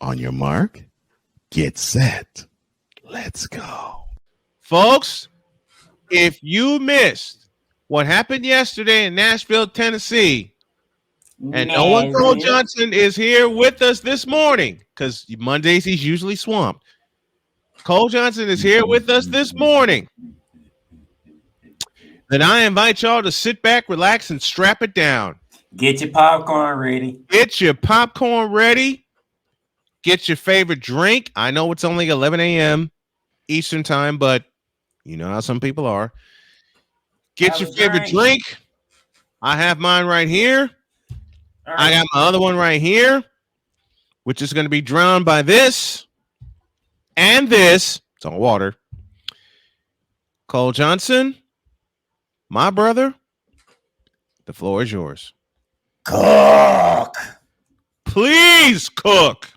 On your mark, get set. Let's go. Folks, if you missed what happened yesterday in Nashville, Tennessee, and Nolan Cole Nashville. Johnson is here with us this morning because Mondays he's usually swamped. Cole Johnson is here with us this morning. Then I invite y'all to sit back, relax, and strap it down. Get your popcorn ready. Get your popcorn ready. Get your favorite drink. I know it's only 11 a.m. Eastern time, but you know how some people are. Get your favorite drink. I have mine right here. Right. I got my other one right here, which is going to be drowned by this and this. It's all water. Cole Johnson, my brother, the floor is yours. Cook. Please cook.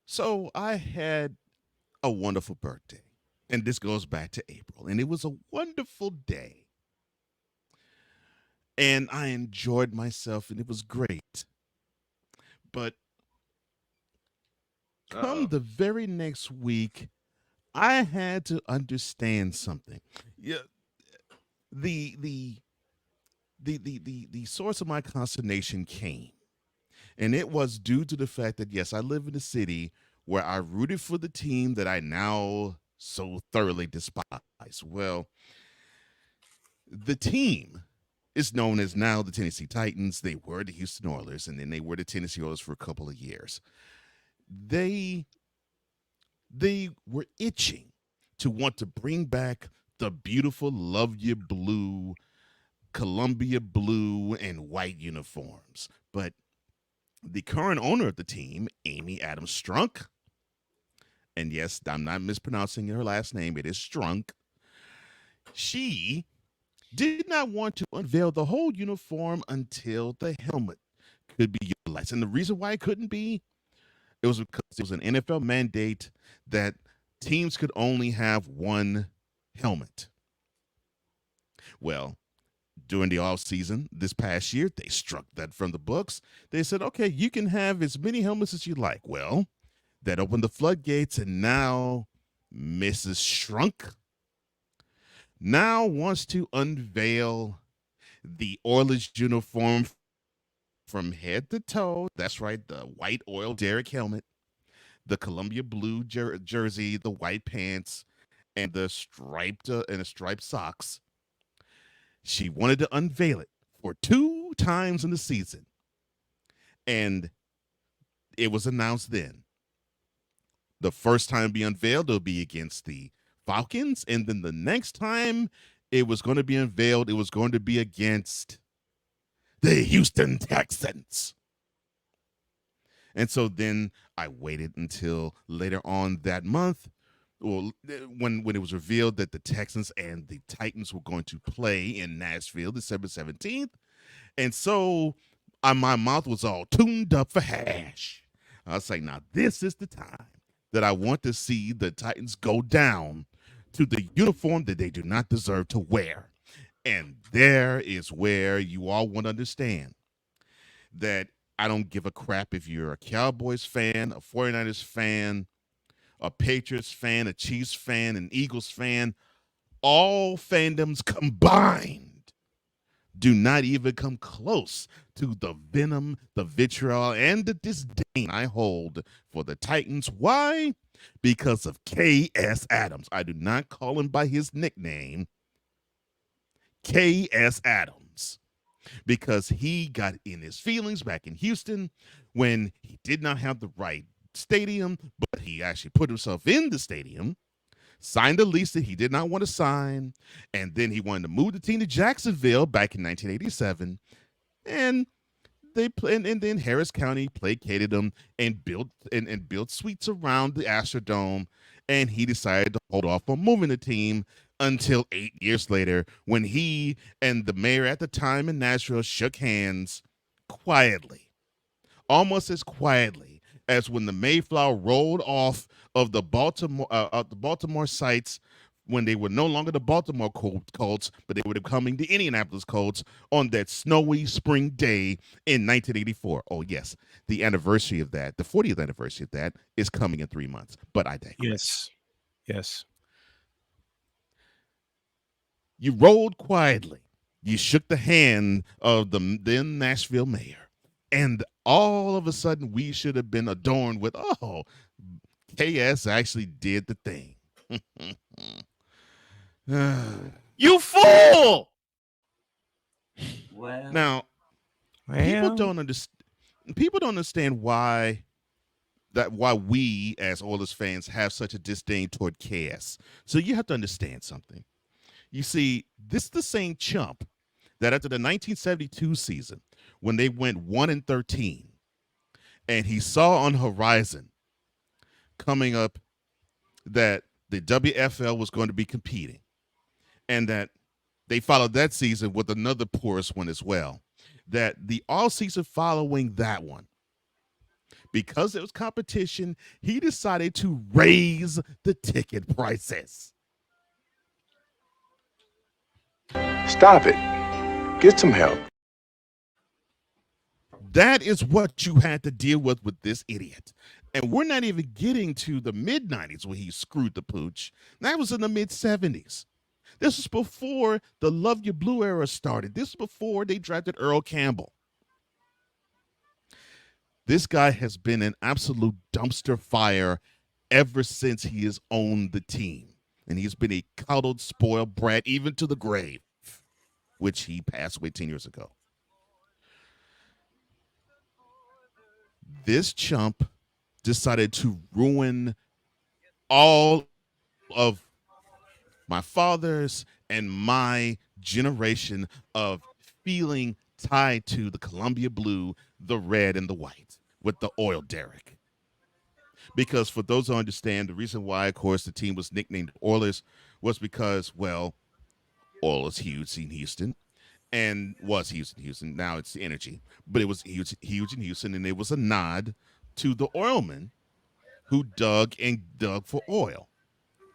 So I had a wonderful birthday, and this goes back to April, and it was a wonderful day. And I enjoyed myself, and it was great. But come the very next week, I had to understand something. Yeah, the source of my consternation came, and it was due to the fact that yes, I live in a city where I rooted for the team that I now so thoroughly despise. Well, the team is known as now the Tennessee Titans. They were the Houston Oilers, and then they were the Tennessee Oilers for a couple of years. They were itching to want to bring back the beautiful Love You Blue, Columbia blue, and white uniforms. But the current owner of the team, Amy Adams Strunk, and yes, I'm not mispronouncing her last name, it is Strunk, she did not want to unveil the whole uniform until the helmet could be utilized. And the reason why it couldn't be, it was because it was an NFL mandate that teams could only have one helmet. Well, during the off season this past year, they struck that from the books. They said, okay, you can have as many helmets as you like. Well, that opened the floodgates, and now Mrs. Shrunk now wants to unveil the Oilers uniform from head to toe. That's right, the white oil Derrick helmet, the Columbia blue jersey, the white pants, and the striped socks. She wanted to unveil it for 2 times in the season, and it was announced then. The first time be unveiled, it'll be against the Falcons, and then the next time it was going to be unveiled, it was going to be against the Houston Texans. And so then I waited until later on that month, well, when it was revealed that the Texans and the Titans were going to play in Nashville December 17th. And so my mouth was all tuned up for hash. I was like, now this is the time that I want to see the Titans go down to the uniform that they do not deserve to wear. And there is where you all want to understand that I don't give a crap if you're a Cowboys fan, a 49ers fan, a Patriots fan, a Chiefs fan, an Eagles fan. All fandoms combined do not even come close to the venom, the vitriol, and the disdain I hold for the Titans. Why? Because of K.S. Adams. I do not call him by his nickname, K.S. Adams, because he got in his feelings back in Houston when he did not have the right stadium, but he actually put himself in the stadium, signed a lease that he did not want to sign, and then he wanted to move the team to Jacksonville back in 1987, and then Harris County placated him and built suites around the Astrodome, and he decided to hold off on moving the team until 8 years later, when he and the mayor at the time in Nashville shook hands quietly, almost as quietly as when the Mayflower rolled off of the Baltimore sites when they were no longer the Baltimore Colts, but they were becoming the Indianapolis Colts on that snowy spring day in 1984. Oh, yes, the anniversary of that, the 40th anniversary of that, is coming in 3 months. But I digress. Yes. Yes. You rolled quietly. You shook the hand of the then Nashville mayor. And all of a sudden, we should have been adorned with, oh, KS actually did the thing. You fool! Well, Now, people don't understand. People don't understand why we as Oilers fans have such a disdain toward KS. So you have to understand something. You see, this is the same chump that after the 1972 season, when they went 1-13, and he saw on the horizon coming up that the WFL was going to be competing, and that they followed that season with another porous one as well. That the all season following that one, because there was competition, he decided to raise the ticket prices. Stop it. Get some help. That is what you had to deal with this idiot. And we're not even getting to the mid 90s where he screwed the pooch. That was in the mid 70s. This was before the Love You Blue era started. This was before they drafted Earl Campbell. This guy has been an absolute dumpster fire ever since he has owned the team. And he's been a coddled, spoiled brat even to the grave, which he passed away 10 years ago. This chump decided to ruin all of my father's and my generation of feeling tied to the Columbia blue, the red, and the white with the oil derrick. Because for those who understand, the reason why, of course, the team was nicknamed Oilers was because, well, oil is huge in Houston, and was huge in Houston. Now it's the energy, but it was huge in Houston, and it was a nod to the oilmen who dug for oil,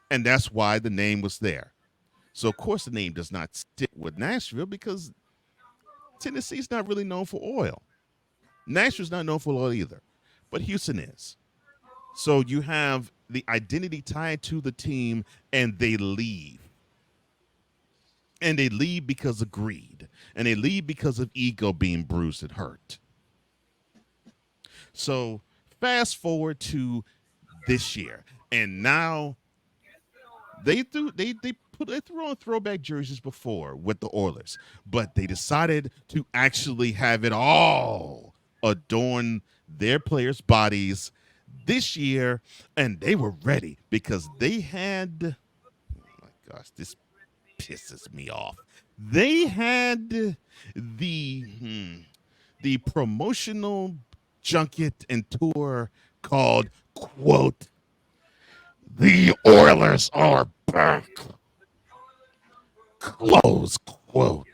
and that's why the name was there. So of course the name does not stick with Nashville because Tennessee's not really known for oil. Nashville's not known for oil either, but Houston is. So you have the identity tied to the team, and they leave. And they leave because of greed. And they leave because of ego being bruised and hurt. So fast forward to this year. And now they threw on throwback jerseys before with the Oilers, but they decided to actually have it all adorn their players' bodies this year, and they were ready because they had, oh my gosh, this pisses me off. They had the promotional junket and tour called, quote, "The Oilers are back," close quote.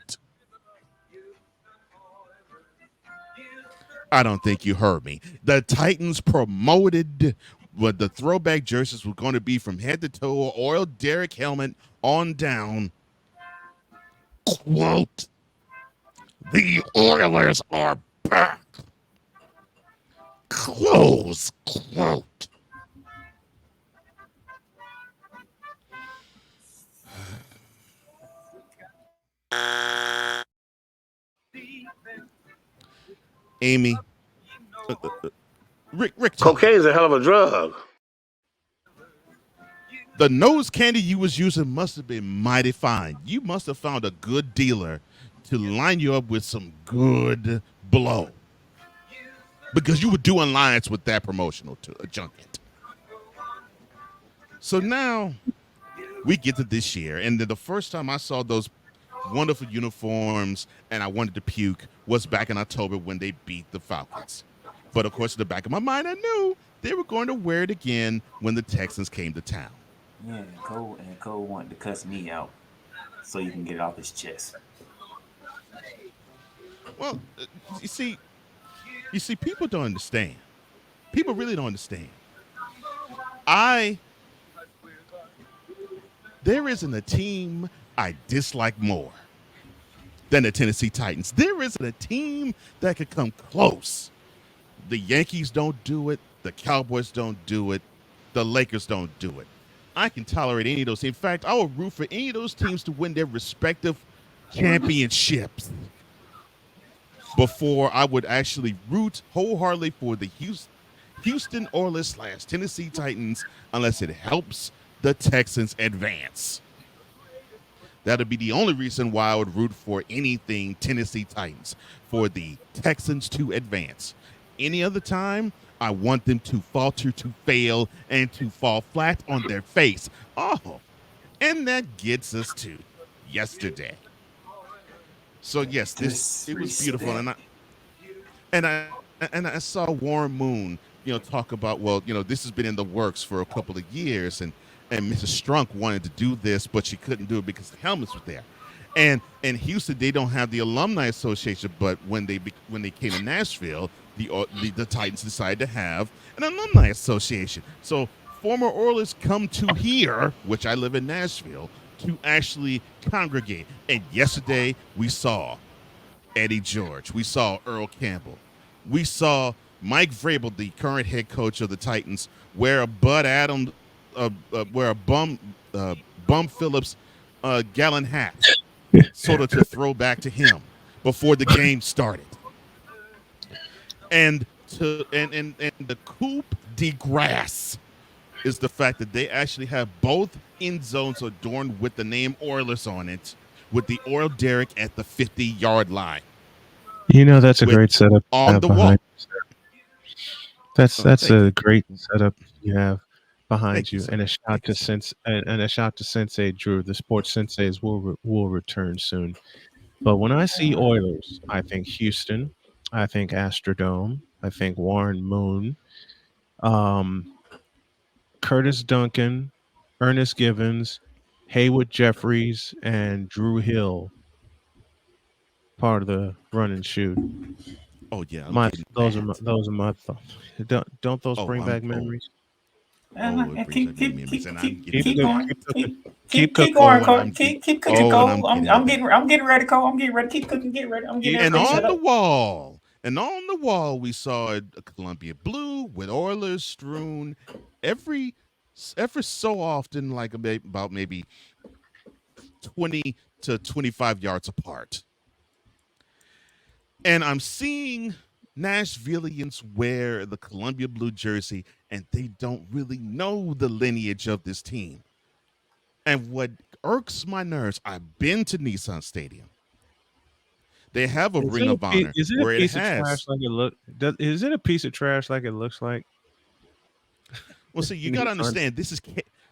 I don't think you heard me. The Titans promoted what the throwback jerseys were going to be from head to toe, oil derrick helmet on down. Quote, "The Oilers are back," close quote. Amy, Rick, tell me. Cocaine's a hell of a drug. The nose candy you was using must have been mighty fine. You must have found a good dealer to line you up with some good blow, because you were doing lines with that promotional junket. So now we get to this year, and the first time I saw those wonderful uniforms and I wanted to puke was back in October when they beat the Falcons. But of course, in the back of my mind, I knew they were going to wear it again when the Texans came to town. yeah, and Cole wanted to cuss me out so you can get it off his chest. Well, you see, people don't understand. People really don't understand. I There isn't a team I dislike more than the Tennessee Titans. There isn't a team that could come close. The Yankees don't do it. The Cowboys don't do it. The Lakers don't do it. I can tolerate any of those. In fact, I will root for any of those teams to win their respective championships before I would actually root wholeheartedly for the Houston Oilers / Tennessee Titans unless it helps the Texans advance. That'll be the only reason why I would root for anything Tennessee Titans, for the Texans to advance. Any other time, I want them to falter, to fail, and to fall flat on their face. Oh, and that gets us to yesterday. So yes, it was beautiful, Disrespect. and I saw Warren Moon, talk about, well, this has been in the works for a couple of years, and Mrs. Strunk wanted to do this, but she couldn't do it because the helmets were there. And in Houston, they don't have the alumni association, but when they came to Nashville, the Titans decided to have an alumni association. So former Oilers come to here, which I live in Nashville, to actually congregate. And yesterday we saw Eddie George. We saw Earl Campbell. We saw Mike Vrabel, the current head coach of the Titans, wear a Bud Adams, wear a Bum Phillips gallon hat, sort of to throw back to him before the game started. And the coup de grace is the fact that they actually have both end zones adorned with the name Oilers on it, with the oil derrick at the 50-yard line. That's a With great setup you on have the wall. behind you, sir. That's Thank a you. great setup you have behind Thank you, you, sir. and a shout Thank you, to sir. Sensei Drew. The sports senseis will return soon. But when I see Oilers, I think Houston, I think Astrodome, I think Warren Moon, um, Curtis Duncan, Ernest Givens, Haywood Jeffries, and Drew Hill, part of the run and shoot. Oh yeah, I'm My getting those are my that. those are my thoughts. Don't those Oh, bring I'm back memories? it And brings back keep many keep memories, keep and I'm keep getting Keep to keep cooking, that. going. keep cooking, keep Keep cooking. going, Oh, and Cole. I'm get. Keep cooking, Oh, and I'm Cole. getting to that. I'm getting ready, Cole. I'm getting ready. Keep cooking, get ready. I'm getting Keep And everything on set the cooking. up. wall, we saw a Columbia blue with Oilers strewn every every so often, like about maybe 20 to 25 yards apart. And I'm seeing Nashvillians wear the Columbia blue jersey, and they don't really know the lineage of this team. And what irks my nerves, I've been to Nissan Stadium. They have a Ring of Honor Is it a where it piece of trash has. like it look? Is it a piece of trash like it looks like? Well, see, you got to Nissan. understand,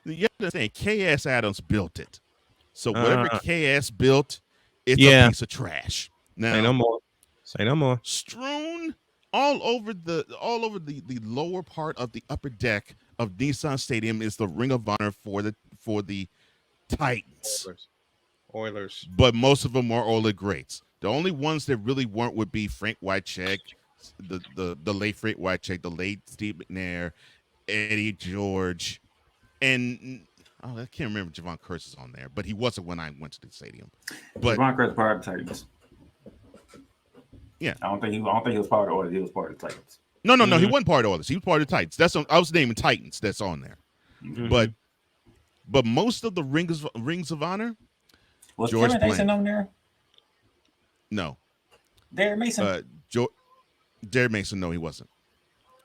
you got to understand, K.S. Adams built it. So whatever Uh, K.S. built, it's a yeah. piece of trash. Say no Now, more. Say no more. strewn all over the lower part of the upper deck of Nissan Stadium is the Ring of Honor for the Titans. Oilers. Oilers. But most of them are Ola greats. The only ones that really weren't would be Frank Wycheck, the late Frank Wycheck, the late Steve McNair, Eddie George, and I can't remember if Javon Curse is on there, but he wasn't when I went to the stadium. But Javon Curtis part of the Titans. yeah, I don't think he was part of the Oilers. He was part of the Titans. no, he Mhm. wasn't part of all this. He was part of the Titans. I was naming Titans. That's on there. But Mhm. most of the rings of honor, Was George Kevin Mason Blanda. on there? No, Derek Mason. George, Derek Mason. No, he wasn't.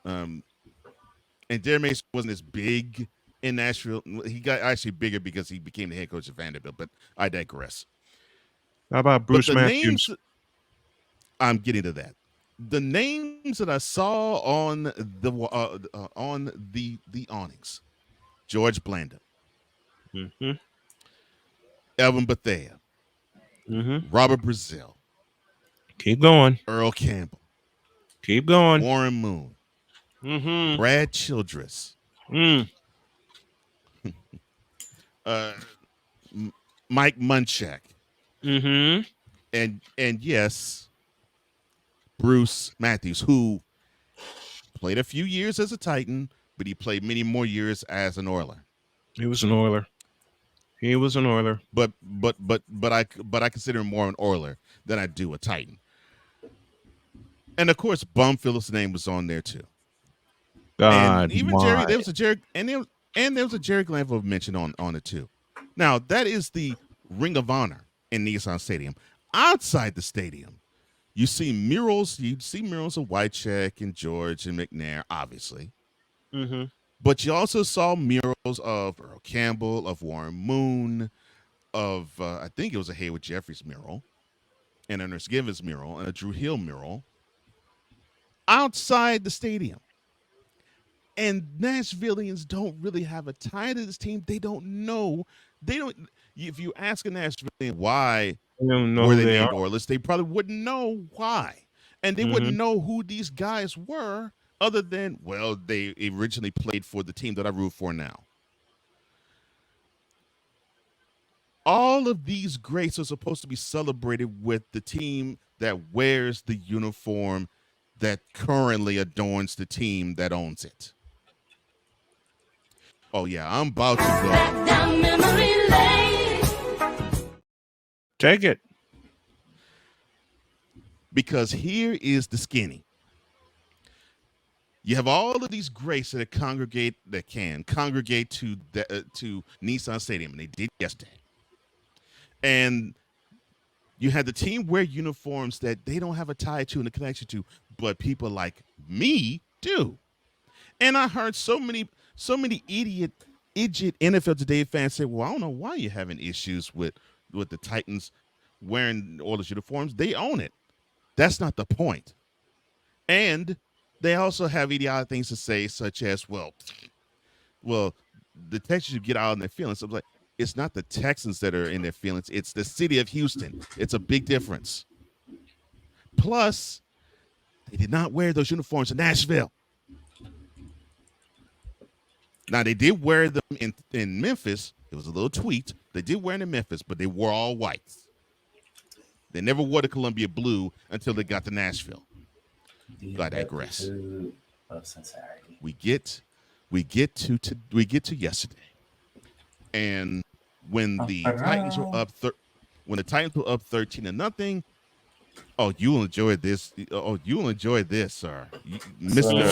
Um, and Derek Mason wasn't as big in Nashville. He got actually bigger because he became the head coach of Vanderbilt. But I digress. How about But Bruce the Matthews? names, I'm getting to that. The names that I saw on the awnings: George Blanda, Mhm. Evan Bethea, Mhm. Robert Brazil, Keep going. Earl Campbell, Keep going. Warren Moon, Mhm. Brad Childress, Mm. uh, Mike Munchak, Mhm. and yes, Bruce Matthews, who played a few years as a Titan, but he played many more years as an Oiler. He was an Oiler. He was an Oiler. But I consider him more an Oiler than I do a Titan. And of course, Bum Phillips' name was on there too. And God, even why? There was a Jerry Glanville mention on it too. Now that is the Ring of Honor in Nissan Stadium. Outside the stadium, you see murals. You see murals of Wycheck and George and McNair, obviously. Mm-hmm. But you also saw murals of Earl Campbell, of Warren Moon, of I think it was a Hayward Jeffries mural, and an Ernest Givens mural, and a Drew Hill mural outside the stadium. And Nashvillians don't really have a tie to this team. They don't know. They don't. If you ask a Nashvillian why I don't know were who they they are. named Orioles, they probably wouldn't know why, and they Mm-hmm. wouldn't know who these guys were, other than they originally played for the team that I root for now. All of these greats are supposed to be celebrated with the team that wears the uniform that currently adorns the team that owns it. Oh yeah, I'm about to go Down memory lane. Take it. because here is the skinny. You have all of these greats that can congregate to Nissan Stadium, and they did yesterday. And you had the team wear uniforms that they don't have a tie to and a connection to, but people like me do. And I heard so many idiot NFL Today fans say, "Well, I don't know why you're having issues with the Titans wearing all those uniforms. They own it. That's not the point." And they also have idiotic things to say, such as, "Well, the Texans should get out in their feelings." I'm like, it's not the Texans that are in their feelings. It's the city of Houston. It's a big difference. Plus, they did not wear those uniforms in Nashville. Now, they did wear them in Memphis. It was a little tweet. They did wear them in Memphis, but they wore all whites. They never wore the Columbia blue until they got to Nashville. The I digress. adeptitude of society. We get to yesterday, and when the Titans were up 13-0. Oh, you'll enjoy this. Oh, you'll enjoy this, sir. Mr.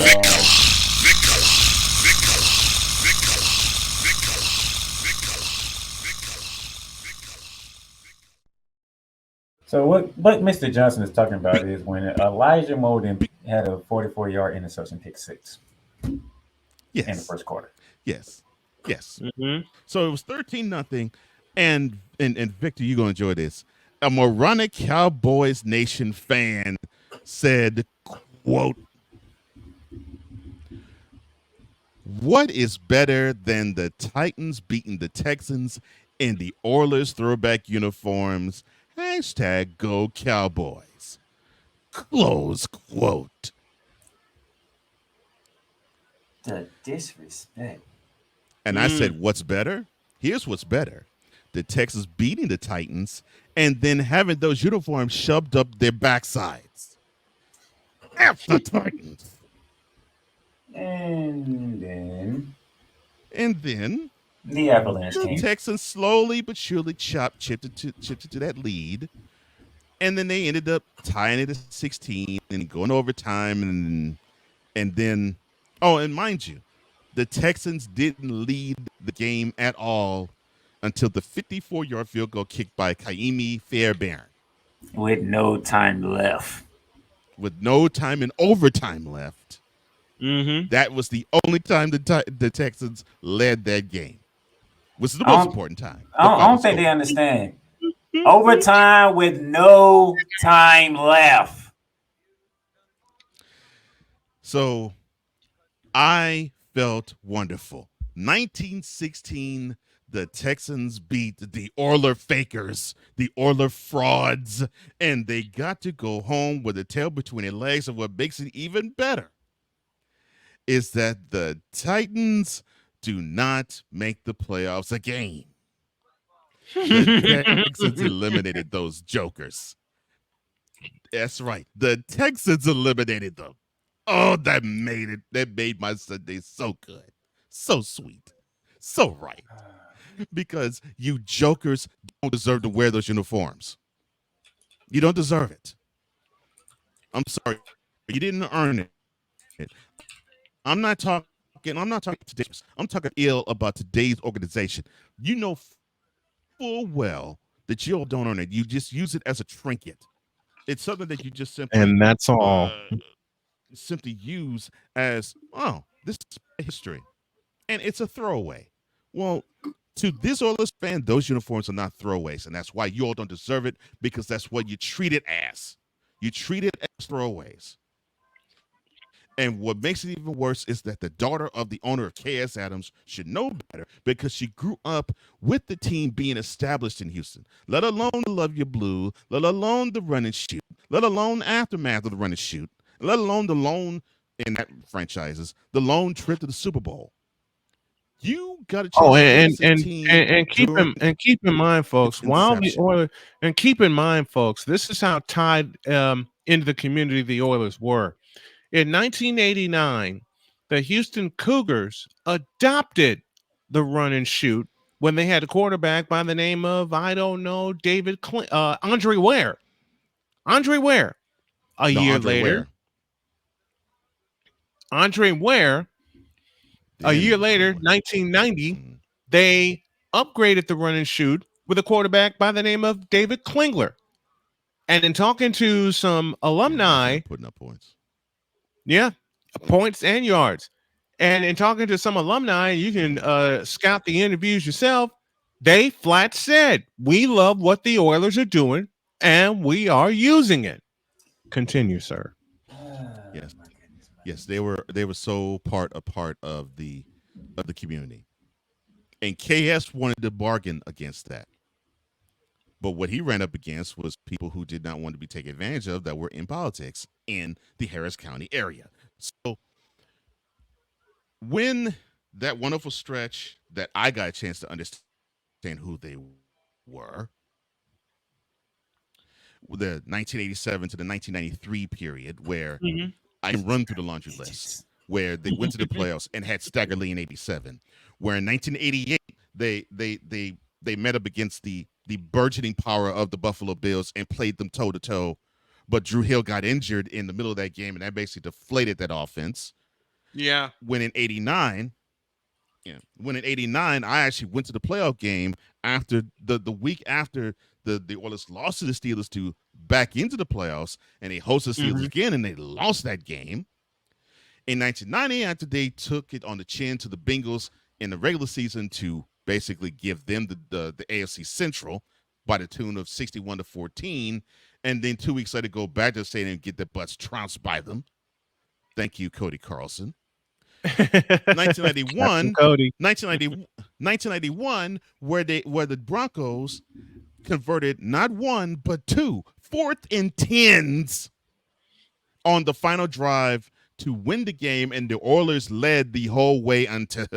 So what Mr. Johnson is talking about is when Elijah Molden had a 44-yard interception pick six in the Yes. first quarter. Yes. Mm-hmm. So it was 13-0, and Victor, you're gonna enjoy this. A moronic Cowboys Nation fan said, quote, "What is better than the Titans beating the Texans in the Oilers throwback uniforms? Hashtag go Cowboys." Close quote. The disrespect. And I said, what's better? Here's what's better. The Texans beating the Titans and then having those uniforms shoved up their backsides. F the Titans. And then the Avalanche the came. Texans slowly but surely chipped into that lead. And then they ended up tying it at 16 and going overtime. And then, and mind you, the Texans didn't lead the game at all until the 54-yard field goal kicked by Kaimi Fairbairn. With no time left. With no time in overtime left. Mm-hmm. That was the only time the Texans led that game. Which is the most important time. I don't think they understand. Overtime with no time left. So I felt wonderful. 1916, the Texans beat the Oiler fakers, the Oiler frauds, and they got to go home with a tail between their legs. And what makes it even better is that the Titans do not make the playoffs again. The Texans eliminated those jokers. That's right. The Texans eliminated them. Oh, that made my Sunday so good. So sweet. So right. because you jokers don't deserve to wear those uniforms. You don't deserve it. I'm sorry. You didn't earn it. I'm not talking. I'm not talking today. I'm talking ill about today's organization. You know full well that you don't earn it. You just use it as a trinket. It's something that you just And that's all. simply use as, oh, this is history, and it's a throwaway. Well, to this Oilers fan, those uniforms are not throwaways, and that's why you all don't deserve it, because that's what you treat it as. You treat it as throwaways. And what makes it even worse is that the daughter of the owner of KS Adams should know better, because she grew up with the team being established in Houston, let alone the Love Your Blue, let alone the run and shoot, let alone aftermath of the run and shoot, let alone the lone in that franchises, the lone trip to the Super Bowl. You got a Oh, chance to witness this team during keep in mind, folks. its While the inception. Oilers, and keep in mind, folks, this is how tied into the community the Oilers were. In 1989, the Houston Cougars adopted the run and shoot when they had a quarterback by the name of, I don't know, Andre Ware. Andre Ware. A No, year Andre later, Ware. Andre Ware. A year Then later, someone. 1990, Mm, they upgraded the run and shoot with a quarterback by the name of David Klingler. And in talking to some yeah, he's alumni, not putting up points. yeah, points and yards. And in talking to some alumni, you can scout the interviews yourself. They flat said, "We love what the Oilers are doing, and we are using it." Continue, sir. Yes, My goodness, yes, they were so a part of the community, and KS wanted to bargain against that. But what he ran up against was people who did not want to be taken advantage of, that were in politics in the Harris County area. So when that wonderful stretch that I got a chance to understand who they were, the 1987 to the 1993 period, where Mhm. I can run through the laundry list, where they went to the playoffs and had staggeringly in 87, where in 1988 they met up against the burgeoning power of the Buffalo Bills and played them toe to toe, but Drew Hill got injured in the middle of that game, and that basically deflated that offense. Yeah. When in 89, when in 89 I actually went to the playoff game after the week after the Oilers lost to the Steelers to back into the playoffs, and they hosted the Steelers Mhm. again, and they lost that game. In 1990, after they took it on the chin to the Bengals in the regular season to basically give them the AFC Central by the tune of 61-14, and then 2 weeks later go back to the stadium and get their butts trounced by them. Thank you, Cody Carlson. Captain 1991, Cody. 1991, where the Broncos converted not one but two fourth and tens on the final drive to win the game, and the Oilers led the whole way until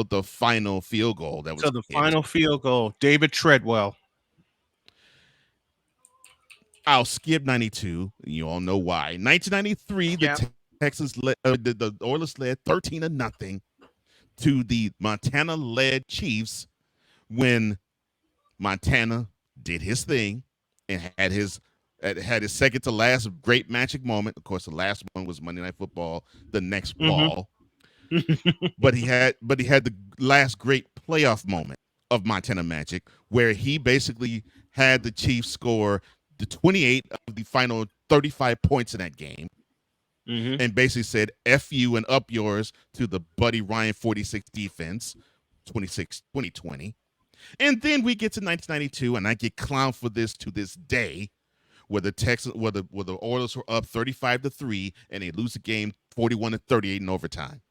the final field goal that So was the kicked. final field goal, David Treadwell. I'll skip 92. You all know why. 1993, Yeah. the Oilers led 13-0 to the Montana-led Chiefs when Montana did his thing and had his second to last great magic moment. Of course, the last one was Monday Night Football, the next Mhm. ball. But he had the last great playoff moment of Montana Magic, where he basically had the Chiefs score the 28 of the final 35 points in that game, Mhm. and basically said F you and up yours to the Buddy Ryan 46 defense, 2020. And then we get to 1992, and I get clowned for this to this day, where the Oilers were up 35-3, and they lose the game 41-38 in overtime.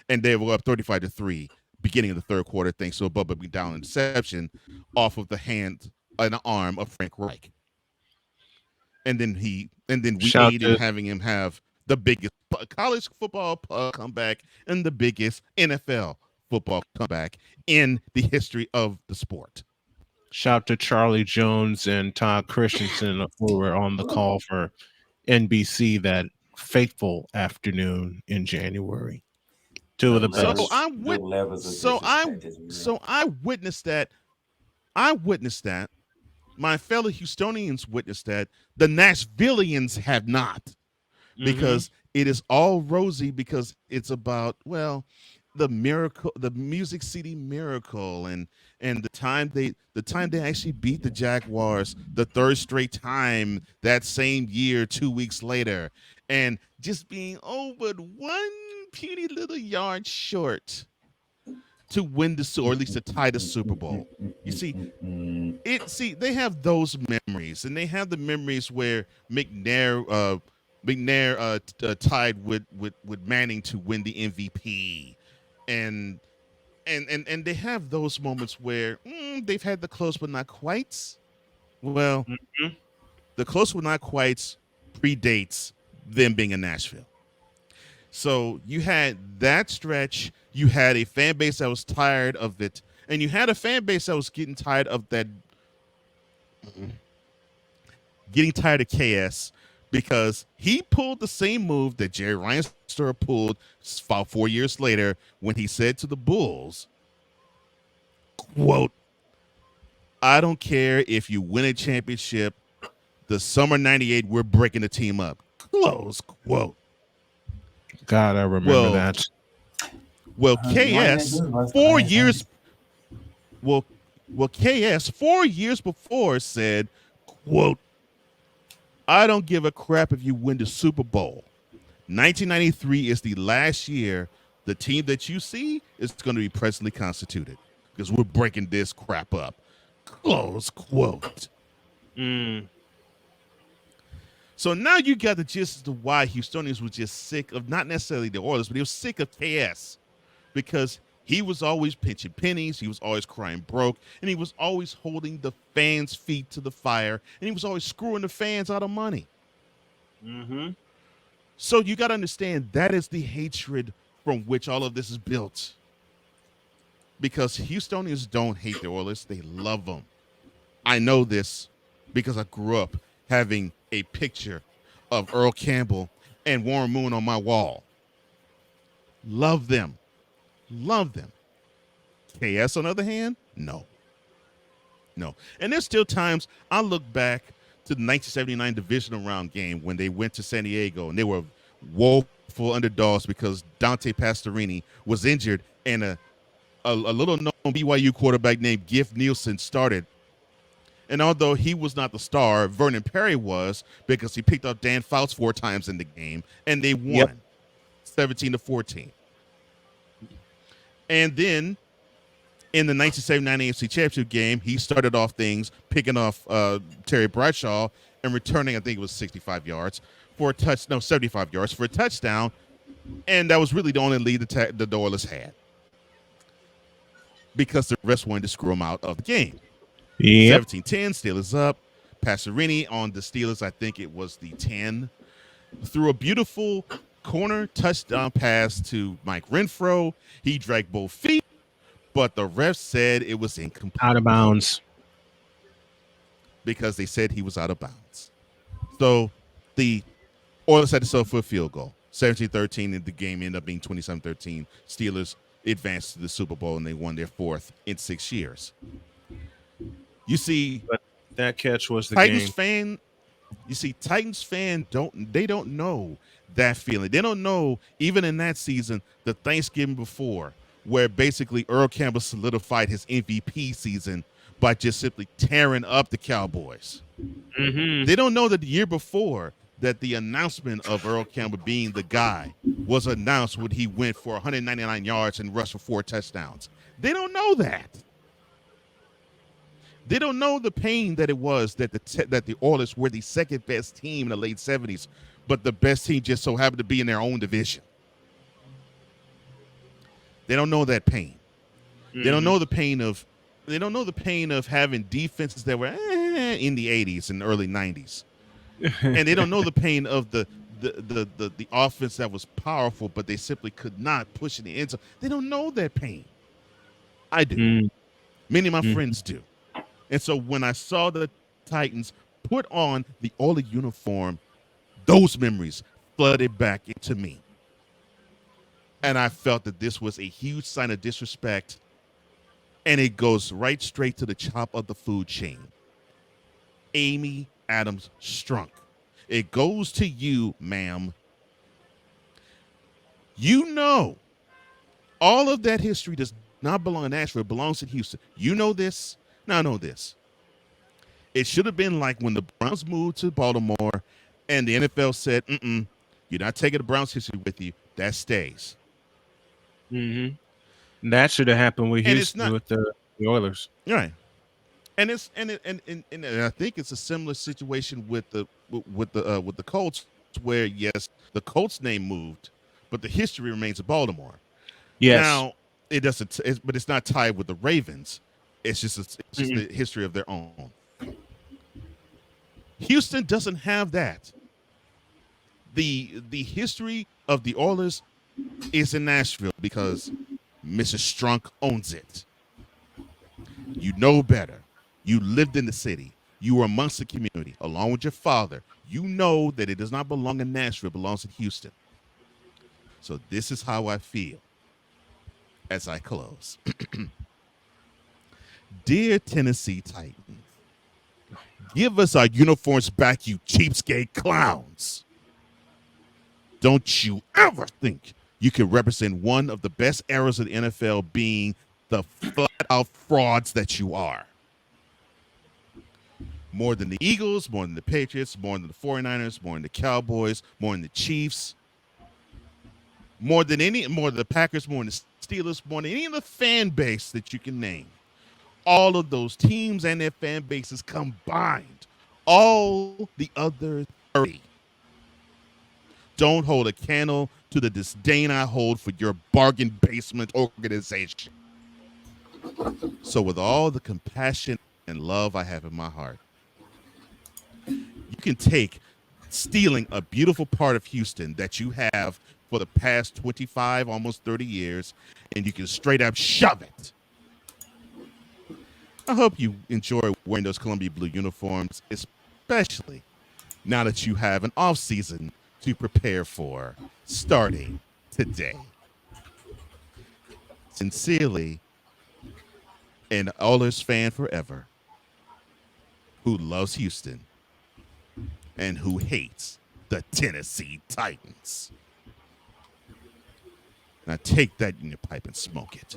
And they were up 35-3 beginning of the third quarter, thanks to a Bubba McDowell interception off of the hand and arm of Frank Reich. And then we Shout aid in to having him have the biggest college football comeback and the biggest NFL football comeback in the history of the sport. Charlie Jones and Todd Christensen, who were on the call for NBC that fateful afternoon in January. Two of the So best. The levels of so I disrespect is real. so I witnessed that. I witnessed that. My fellow Houstonians witnessed that. The Nashvillians have not, Mm-hmm. because it is all rosy, because it's about, well, the miracle, the Music City Miracle, and the time they actually beat the Jaguars the third straight time that same year 2 weeks later, and just being over one puny little yard short to win or at least to tie the Super Bowl. You see, they have those memories, and they have the memories where tied with Manning to win the MVP, and and they have those moments where they've had the close but not quite. Well, Mm-hmm. the close but not quite predates them being in Nashville. So you had that stretch. You had a fan base that was tired of it, and you had a fan base that was getting tired of KS, because he pulled the same move that Jerry Reinsdorf pulled 4 years later when he said to the Bulls, quote, "I don't care if you win a championship. The summer '98, we're breaking the team up." Close quote. God, I remember Well, that. You want to KS do was the four last years thing. well KS 4 years before said, quote, "I don't give a crap if you win the Super Bowl. 1993 is the last year the team that you see is going to be presently constituted, because we're breaking this crap up." Close quote. Mm. So now you got the gist as to why Houstonians were just sick of, not necessarily the Oilers, but they were sick of KS, because he was always pinching pennies, he was always crying broke, and he was always holding the fans' feet to the fire, and he was always screwing the fans out of money. Mm-hmm. So you got to understand, that is the hatred from which all of this is built. Because Houstonians don't hate the Oilers, they love them. I know this because I grew up having a picture of Earl Campbell and Warren Moon on my wall. Love them. Love them. KS, on the other hand, no. No. And there's still times I look back to the 1979 divisional round game when they went to San Diego and they were woeful underdogs because Dante Pastorini was injured, and a little known BYU quarterback named Giff Nielsen started. And although he was not the star, Vernon Perry was, because he picked up Dan Fouts 4 times in the game, and they won. Yep. 17-14. And then in the 1979 AFC Championship game, he started off things, picking off Terry Bradshaw and returning, I think it was 65 yards for a 75 yards for a touchdown. And that was really the only lead the Oilers had, because the rest wanted to screw him out of the game. Yep. 17-10, Steelers up. Passerini on the Steelers, I think it was the 10, threw a beautiful corner touchdown pass to Mike Renfro. He dragged both feet, but the ref said it was incomplete Out of bounds. because they said he was out of bounds. So the Oilers had to settle for a field goal. 17-13, and the game ended up being 27-13. Steelers advanced to the Super Bowl, and they won their 4th in 6 years. You see, But that catch was the Titans game. fan. You see, Titans fan don't know that feeling. They don't know, even in that season, the Thanksgiving before, where basically Earl Campbell solidified his MVP season by just simply tearing up the Cowboys. Mm-hmm. They don't know that the year before, that the announcement of Earl Campbell being the guy was announced when he went for 199 yards and rushed for 4 touchdowns. They don't know that. They don't know the pain that it was that the Oilers were the second best team in the late 70s, but the best team just so happened to be in their own division. They don't know that pain. Mm-hmm. They don't know the pain of. They don't know the pain of having defenses that were in the 80s and early 90s, and they don't know the pain of the offense that was powerful, but they simply could not push in the end zone. They don't know that pain. I do. Mm-hmm. Many of my friends do. And so when I saw the Titans put on the Oilers uniform, those memories flooded back into me. And I felt that this was a huge sign of disrespect. And it goes right straight to the top of the food chain. Amy Adams Strunk. It goes to you, ma'am. You know, all of that history does not belong in Nashville. It belongs in Houston. You know this. Now, I know this. It should have been like when the Browns moved to Baltimore and the NFL said, you're not taking the Browns history with you. That stays. Mm-hmm. That should have happened with And it's Houston not with the Oilers. right. And it's and I think it's a similar situation with the Colts, where yes, the Colts name moved, but the history remains in Baltimore. Yes. Now it doesn't, but it's not tied with the Ravens. It's just the history of their own. Houston doesn't have that. The history of the Oilers is in Nashville because Mrs. Strunk owns it. You know better. You lived in the city. You were amongst the community, along with your father. You know that it does not belong in Nashville, it belongs in Houston. So this is how I feel as I close. Dear Tennessee Titans, give us our uniforms back, you cheapskate clowns. Don't you ever think you can represent one of the best eras of the NFL being the flat-out frauds that you are. More than the Eagles, more than the Patriots, more than the 49ers, more than the Cowboys, more than the Chiefs, more than the Packers, more than the Steelers, more than any of the fan base that you can name. All of those teams and their fan bases combined, all the other 30, don't hold a candle to the disdain I hold for your bargain basement organization. So with all the compassion and love I have in my heart, you can take stealing a beautiful part of Houston that you have for the past 25, almost 30 years, and you can straight up shove it. I hope you enjoy wearing those Columbia blue uniforms, especially now that you have an off season to prepare for starting today. Sincerely, an Oilers fan forever who loves Houston and who hates the Tennessee Titans. Now take that in your pipe and smoke it.